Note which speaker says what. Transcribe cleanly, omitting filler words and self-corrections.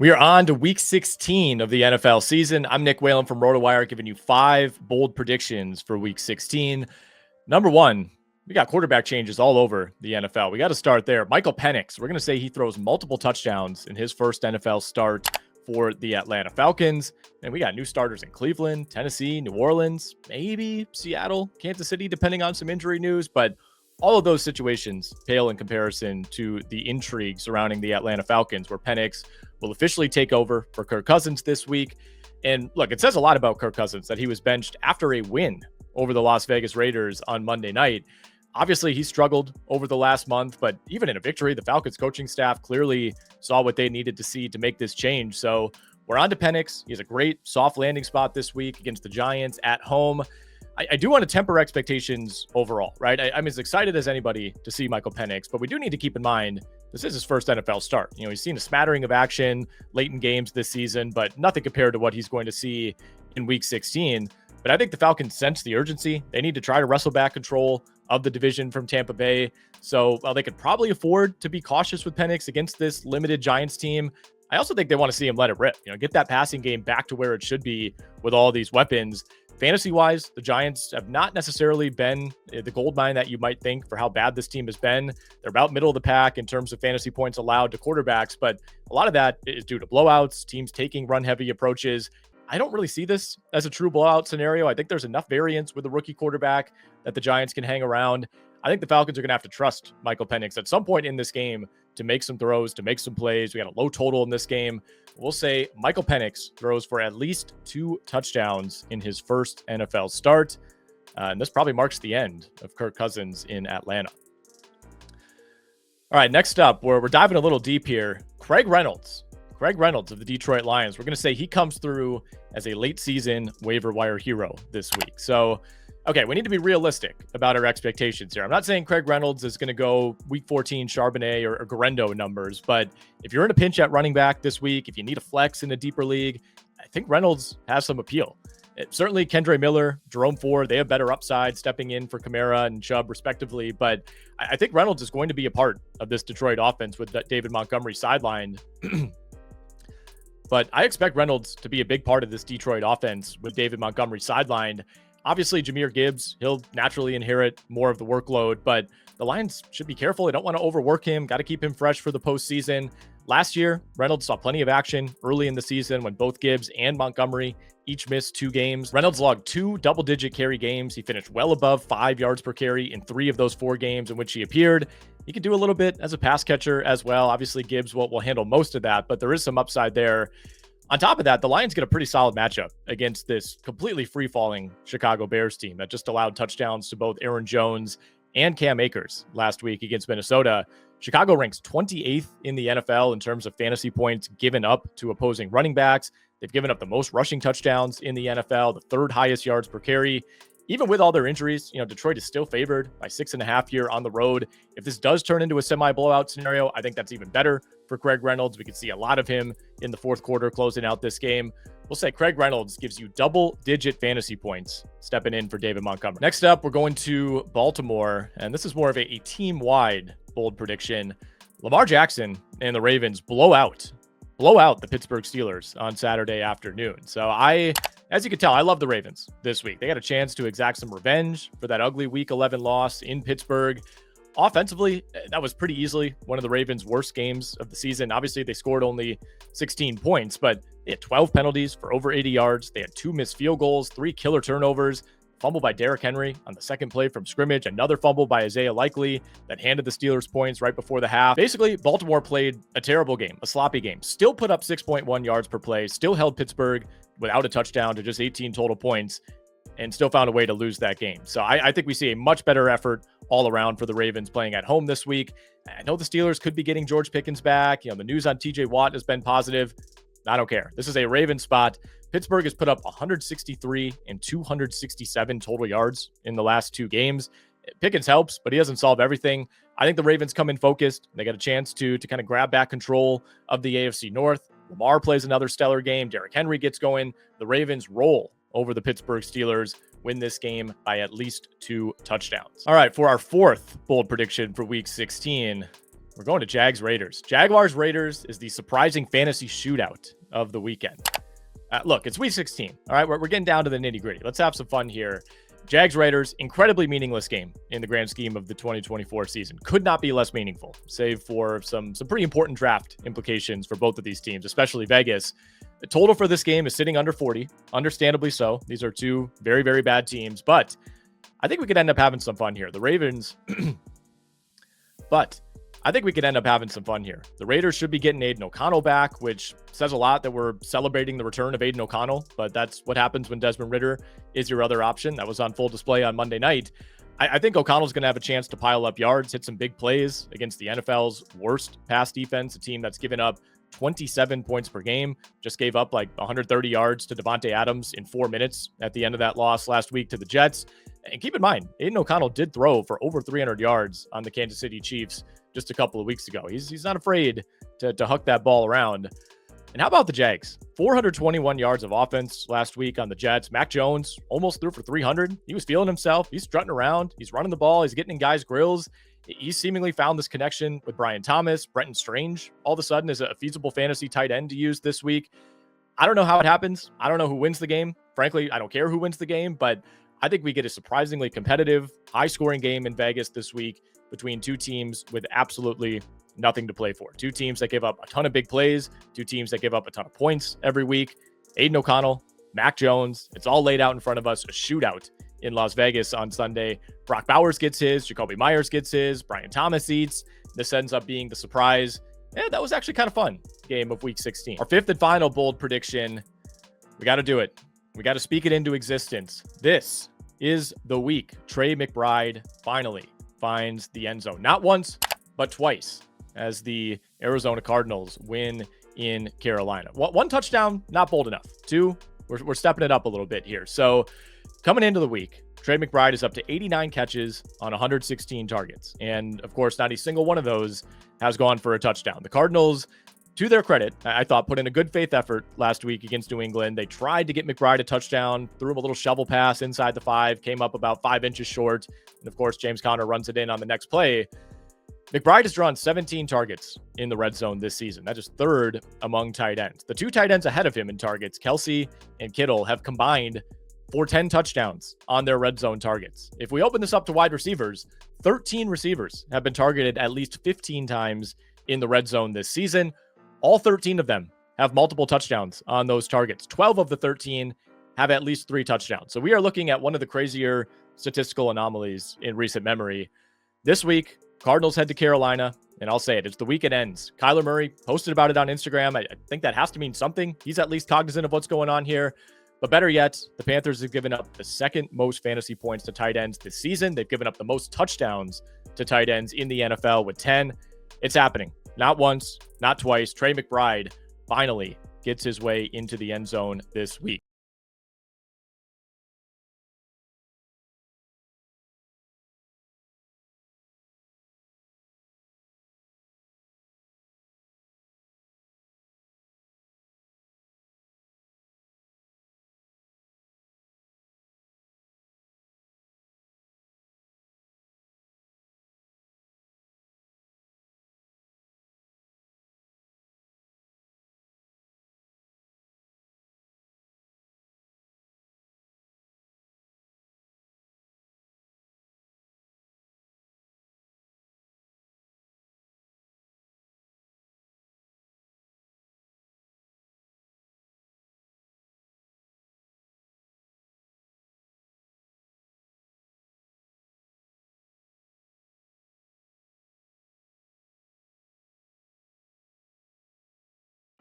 Speaker 1: We are on to week 16 of the NFL season. I'm Nick Whalen from RotoWire, giving you 5 bold predictions for week 16. Number one, we got quarterback changes all over the NFL. We got to start there. Michael Penix, we're going to say he throws multiple touchdowns in his first NFL start for the Atlanta Falcons. And we got new starters in Cleveland, Tennessee, New Orleans, maybe Seattle, Kansas City, depending on some injury news. But all of those situations pale in comparison to the intrigue surrounding the Atlanta Falcons, where Penix will officially take over for Kirk Cousins this week. And look, it says a lot about Kirk Cousins that he was benched after a win over the Las Vegas Raiders on Monday night. Obviously, he struggled over the last month, but even in a victory, the Falcons coaching staff clearly saw what they needed to see to make this change. So we're on to Penix. He has a great soft landing spot this week against the Giants at home. I do want to temper expectations overall, right? I'm as excited as anybody to see Michael Penix, but we do need to keep in mind this is his first NFL start. You know, he's seen a smattering of action late in games this season, but nothing compared to what he's going to see in week 16. But I think the Falcons sense the urgency. They need to try to wrestle back control of the division from Tampa Bay. So while they could probably afford to be cautious with Penix against this limited Giants team, I also think they want to see him let it rip. You know, get that passing game back to where it should be with all these weapons. Fantasy-wise, the Giants have not necessarily been the gold mine that you might think for how bad this team has been. They're about middle of the pack in terms of fantasy points allowed to quarterbacks, but a lot of that is due to blowouts, teams taking run-heavy approaches. I don't really see this as a true blowout scenario. I think there's enough variance with a rookie quarterback that the Giants can hang around. I think the Falcons are going to have to trust Michael Penix at some point in this game to make some throws, to make some plays. We got a low total in this game. We'll say Michael Penix throws for at least 2 touchdowns in his first NFL start. And this probably marks the end of Kirk Cousins in Atlanta. All right, next up, we're diving a little deep here. Craig Reynolds of the Detroit Lions. We're going to say he comes through as a late season waiver wire hero this week. So, okay, we need to be realistic about our expectations here. I'm not saying Craig Reynolds is going to go week 14 Charbonnet or Garendo numbers, but if you're in a pinch at running back this week, if you need a flex in a deeper league, I think Reynolds has some appeal. Certainly Kendre Miller, Jerome Ford, they have better upside stepping in for Kamara and Chubb respectively, but I think Reynolds is going to be a part of this Detroit offense with David Montgomery sidelined. But I expect Reynolds to be a big part of this Detroit offense with David Montgomery sidelined. Obviously, Jahmyr Gibbs, he'll naturally inherit more of the workload, but the Lions should be careful. They don't want to overwork him. Got to keep him fresh for the postseason. Last year, Reynolds saw plenty of action early in the season when both Gibbs and Montgomery each missed 2 games. Reynolds logged 2 double-digit carry games. He finished well above 5 yards per carry in 3 of those 4 games in which he appeared. He can do a little bit as a pass catcher as well. Obviously, Gibbs will handle most of that, but there is some upside there. On top of that, the Lions get a pretty solid matchup against this completely free-falling Chicago Bears team that just allowed touchdowns to both Aaron Jones and Cam Akers last week against Minnesota. Chicago ranks 28th in the NFL in terms of fantasy points given up to opposing running backs. They've given up the most rushing touchdowns in the NFL, the 3rd highest yards per carry. Even with all their injuries, you know, Detroit is still favored by 6.5 here on the road. If this does turn into a semi-blowout scenario, I think that's even better for Craig Reynolds. We could see a lot of him in the 4th quarter closing out this game. We'll say Craig Reynolds gives you double-digit fantasy points stepping in for David Montgomery. Next up, we're going to Baltimore, and this is more of a team-wide bold prediction. Lamar Jackson and the Ravens blow out the Pittsburgh Steelers on Saturday afternoon. So as you can tell, I love the Ravens this week. They got a chance to exact some revenge for that ugly Week 11 loss in Pittsburgh. Offensively, that was pretty easily one of the Ravens' worst games of the season. Obviously, they scored only 16 points, but they had 12 penalties for over 80 yards. They had 2 missed field goals, 3 killer turnovers, fumble by Derrick Henry on the second play from scrimmage, another fumble by Isaiah Likely that handed the Steelers points right before the half. Basically, Baltimore played a terrible game, a sloppy game, still put up 6.1 yards per play, still held Pittsburgh without a touchdown to just 18 total points, and still found a way to lose that game. So I think we see a much better effort all around for the Ravens playing at home this week. I know the Steelers could be getting George Pickens back. You know, the news on TJ Watt has been positive. I don't care. This is a Ravens spot. Pittsburgh has put up 163 and 267 total yards in the last 2 games. Pickens helps, but he doesn't solve everything. I think the Ravens come in focused. They got a chance to kind of grab back control of the AFC North. Lamar plays another stellar game. Derrick Henry gets going. The Ravens roll over the Pittsburgh Steelers, win this game by at least 2 touchdowns. All right, for our 4th bold prediction for week 16, We're going to Jags Raiders. Jaguars Raiders is the surprising fantasy shootout of the weekend. Look, it's week 16. All right, we're getting down to the nitty gritty. Let's have some fun here. Jags Raiders, incredibly meaningless game in the grand scheme of the 2024 season. Could not be less meaningful, save for some pretty important draft implications for both of these teams, especially Vegas. The total for this game is sitting under 40, understandably so. These are two very, very bad teams, but I think we could end up having some fun here. The Ravens, but I think we could end up having some fun here. The Raiders should be getting Aiden O'Connell back, which says a lot that we're celebrating the return of Aiden O'Connell, but that's what happens when Desmond Ridder is your other option. That was on full display on Monday night. I think O'Connell's going to have a chance to pile up yards, hit some big plays against the NFL's worst pass defense, a team that's given up 27 points per game, just gave up like 130 yards to Devontae Adams in 4 minutes at the end of that loss last week to the Jets. And keep in mind, Aiden O'Connell did throw for over 300 yards on the Kansas City Chiefs just a couple of weeks ago. He's not afraid to huck that ball around. And how about the Jags? 421 yards of offense last week on the Jets. Mac Jones almost threw for 300. He was feeling himself. He's strutting around. He's running the ball. He's getting in guys' grills. He's seemingly found this connection with Brian Thomas. Brenton Strange all of a sudden is a feasible fantasy tight end to use this week. I don't know how it happens. I don't know who wins the game. Frankly, I don't care who wins the game, but I think we get a surprisingly competitive, high-scoring game in Vegas this week between two teams with absolutely nothing to play for. Two teams that give up a ton of big plays, two teams that give up a ton of points every week. Aiden O'Connell, Mac Jones, it's all laid out in front of us, a shootout in Las Vegas on Sunday. Brock Bowers gets his, Jacoby Myers gets his, Brian Thomas eats. This ends up being the surprise. Yeah, that was actually kind of fun game of week 16. Our fifth and final bold prediction. We got to do it. We got to speak it into existence. This is the week Trey McBride finally finds the end zone. Not once, but twice, as the Arizona Cardinals win in Carolina. One touchdown, not bold enough. Two, we're stepping it up a little bit here. So coming into the week, Trey McBride is up to 89 catches on 116 targets. And of course, not a single one of those has gone for a touchdown. The Cardinals, to their credit, I thought put in a good faith effort last week against New England. They tried to get McBride a touchdown, threw him a little shovel pass inside the 5, came up about 5 inches short. And of course, James Conner runs it in on the next play. McBride has drawn 17 targets in the red zone this season. That is third among tight ends. The two tight ends ahead of him in targets, Kelsey and Kittle, have combined for 10 touchdowns on their red zone targets. If we open this up to wide receivers, 13 receivers have been targeted at least 15 times in the red zone this season. All 13 of them have multiple touchdowns on those targets. 12 of the 13 have at least 3 touchdowns. So we are looking at one of the crazier statistical anomalies in recent memory. This week, Cardinals head to Carolina, and I'll say it, it's the week it ends. Kyler Murray posted about it on Instagram. I think that has to mean something. He's at least cognizant of what's going on here. But better yet, the Panthers have given up the second most fantasy points to tight ends this season. They've given up the most touchdowns to tight ends in the NFL with 10. It's happening. Not once, not twice. Trey McBride finally gets his way into the end zone this week.